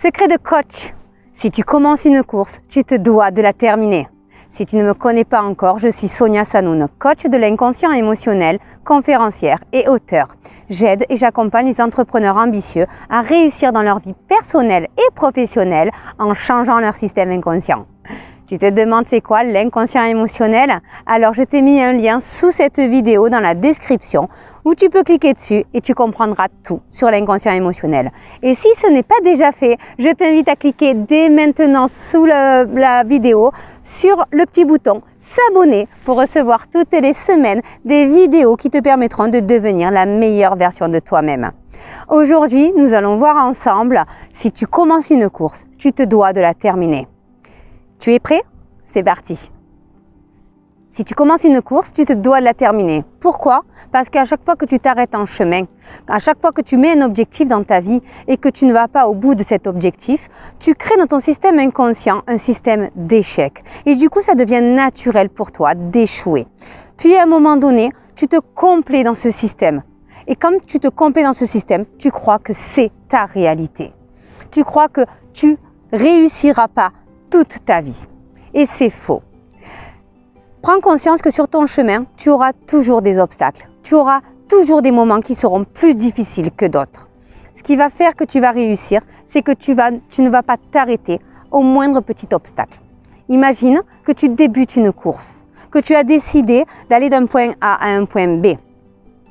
Secret de coach. Si tu commences une course, tu te dois de la terminer. Si tu ne me connais pas encore, je suis Sonia Sanoun, coach de l'inconscient émotionnel, conférencière et auteure. J'aide et j'accompagne les entrepreneurs ambitieux à réussir dans leur vie personnelle et professionnelle en changeant leur système inconscient. Tu te demandes c'est quoi l'inconscient émotionnel? Alors je t'ai mis un lien sous cette vidéo dans la description où tu peux cliquer dessus et tu comprendras tout sur l'inconscient émotionnel. Et si ce n'est pas déjà fait, je t'invite à cliquer dès maintenant sous la vidéo sur le petit bouton s'abonner pour recevoir toutes les semaines des vidéos qui te permettront de devenir la meilleure version de toi-même. Aujourd'hui, nous allons voir ensemble, si tu commences une course, tu te dois de la terminer. Tu es prêt? C'est parti! Si tu commences une course, tu te dois de la terminer. Pourquoi? Parce qu'à chaque fois que tu t'arrêtes en chemin, à chaque fois que tu mets un objectif dans ta vie et que tu ne vas pas au bout de cet objectif, tu crées dans ton système inconscient un système d'échec. Et du coup, ça devient naturel pour toi d'échouer. Puis à un moment donné, tu te complais dans ce système. Et comme tu te complais dans ce système, tu crois que c'est ta réalité. Tu crois que tu réussiras pas toute ta vie. Et c'est faux. Prends conscience que sur ton chemin, tu auras toujours des obstacles. Tu auras toujours des moments qui seront plus difficiles que d'autres. Ce qui va faire que tu vas réussir, c'est que tu ne vas pas t'arrêter au moindre petit obstacle. Imagine que tu débutes une course, que tu as décidé d'aller d'un point A à un point B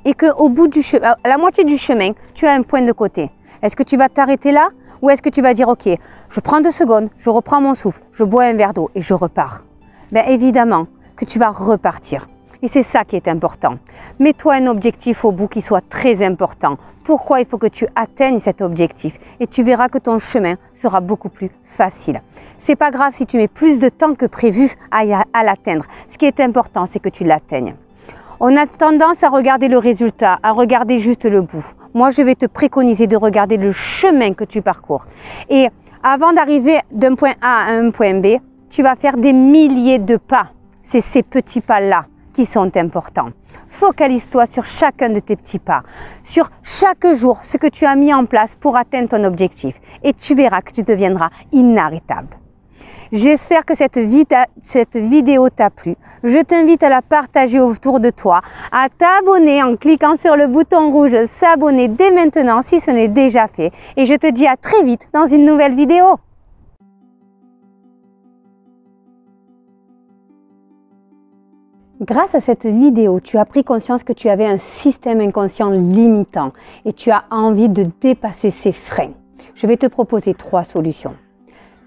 et qu'au bout à la moitié du chemin, tu as un point de côté. Est-ce que tu vas t'arrêter là ou est-ce que tu vas dire « Ok, je prends 2 secondes, je reprends mon souffle, je bois un verre d'eau et je repars ». Bien évidemment que tu vas repartir. Et c'est ça qui est important. Mets-toi un objectif au bout qui soit très important. Pourquoi il faut que tu atteignes cet objectif? Et tu verras que ton chemin sera beaucoup plus facile. C'est pas grave si tu mets plus de temps que prévu à l'atteindre. Ce qui est important, c'est que tu l'atteignes. On a tendance à regarder le résultat, à regarder juste le bout. Moi, je vais te préconiser de regarder le chemin que tu parcours. Et avant d'arriver d'un point A à un point B, tu vas faire des milliers de pas. C'est ces petits pas-là qui sont importants. Focalise-toi sur chacun de tes petits pas, sur chaque jour, ce que tu as mis en place pour atteindre ton objectif. Et tu verras que tu deviendras inarrêtable. J'espère que cette vidéo t'a plu. Je t'invite à la partager autour de toi, à t'abonner en cliquant sur le bouton rouge s'abonner dès maintenant si ce n'est déjà fait. Et je te dis à très vite dans une nouvelle vidéo. Grâce à cette vidéo, tu as pris conscience que tu avais un système inconscient limitant et tu as envie de dépasser ces freins. Je vais te proposer 3 solutions.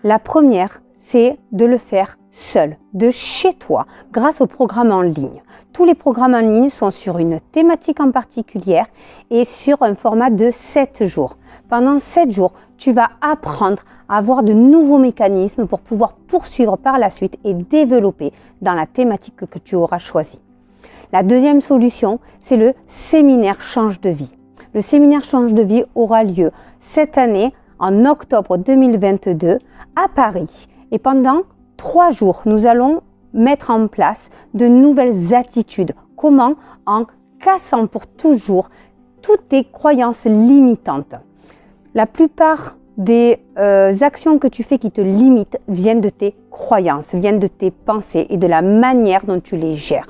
La première, c'est de le faire seul, de chez toi, grâce aux programmes en ligne. Tous les programmes en ligne sont sur une thématique en particulier et sur un format de 7 jours. Pendant 7 jours, tu vas apprendre à avoir de nouveaux mécanismes pour pouvoir poursuivre par la suite et développer dans la thématique que tu auras choisie. La deuxième solution, c'est le séminaire Change de vie. Le séminaire Change de vie aura lieu cette année, en octobre 2022, à Paris. Et pendant 3 jours, nous allons mettre en place de nouvelles attitudes. Comment? En cassant pour toujours toutes tes croyances limitantes. La plupart des actions que tu fais qui te limitent viennent de tes croyances, viennent de tes pensées et de la manière dont tu les gères.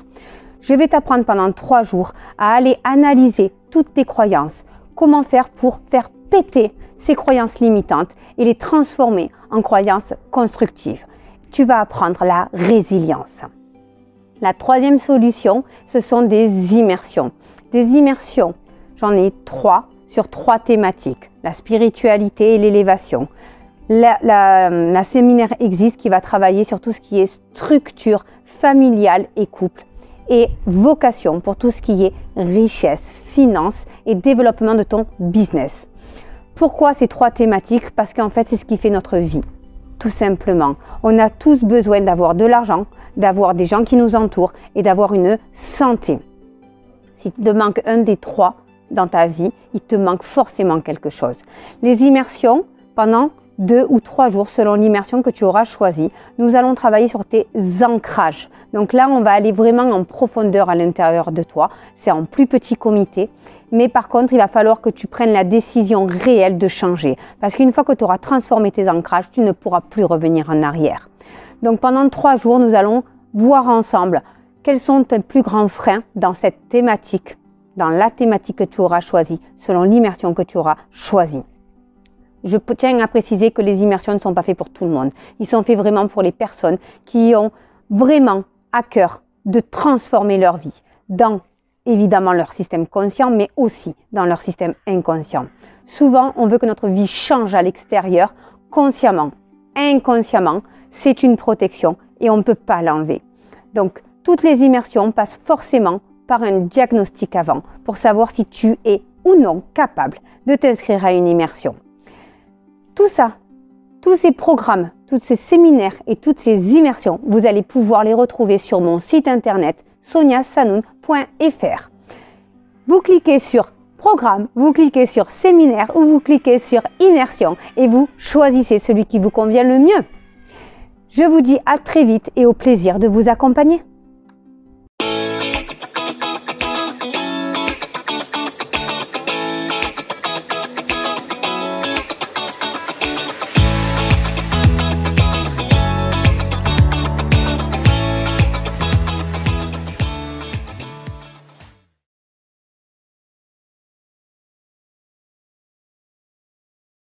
Je vais t'apprendre pendant 3 jours à aller analyser toutes tes croyances. Comment faire pour faire péter ces croyances limitantes et les transformer en croyances constructives. Tu vas apprendre la résilience. La troisième solution, ce sont des immersions. Des immersions, j'en ai 3 sur 3 thématiques. La spiritualité et l'élévation. La séminaire existe qui va travailler sur tout ce qui est structure familiale et couple. Et vocation pour tout ce qui est richesse, finance et développement de ton business. Pourquoi ces 3 thématiques? Parce qu'en fait, c'est ce qui fait notre vie. Tout simplement. On a tous besoin d'avoir de l'argent, d'avoir des gens qui nous entourent et d'avoir une santé. Si tu te manques un des 3 dans ta vie, il te manque forcément quelque chose. Les immersions, pendant 2 ou 3 jours selon l'immersion que tu auras choisie. Nous allons travailler sur tes ancrages. Donc là, on va aller vraiment en profondeur à l'intérieur de toi. C'est en plus petit comité. Mais par contre, il va falloir que tu prennes la décision réelle de changer. Parce qu'une fois que tu auras transformé tes ancrages, tu ne pourras plus revenir en arrière. Donc pendant 3 jours, nous allons voir ensemble quels sont tes plus grands freins dans cette thématique, dans la thématique que tu auras choisie, selon l'immersion que tu auras choisie. Je tiens à préciser que les immersions ne sont pas faites pour tout le monde. Ils sont faits vraiment pour les personnes qui ont vraiment à cœur de transformer leur vie dans évidemment leur système conscient, mais aussi dans leur système inconscient. Souvent, on veut que notre vie change à l'extérieur, consciemment, inconsciemment. C'est une protection et on ne peut pas l'enlever. Donc, toutes les immersions passent forcément par un diagnostic avant pour savoir si tu es ou non capable de t'inscrire à une immersion. Tout ça, tous ces programmes, tous ces séminaires et toutes ces immersions, vous allez pouvoir les retrouver sur mon site internet soniasanoun.fr. Vous cliquez sur programme, vous cliquez sur séminaire ou vous cliquez sur immersion et vous choisissez celui qui vous convient le mieux. Je vous dis à très vite et au plaisir de vous accompagner.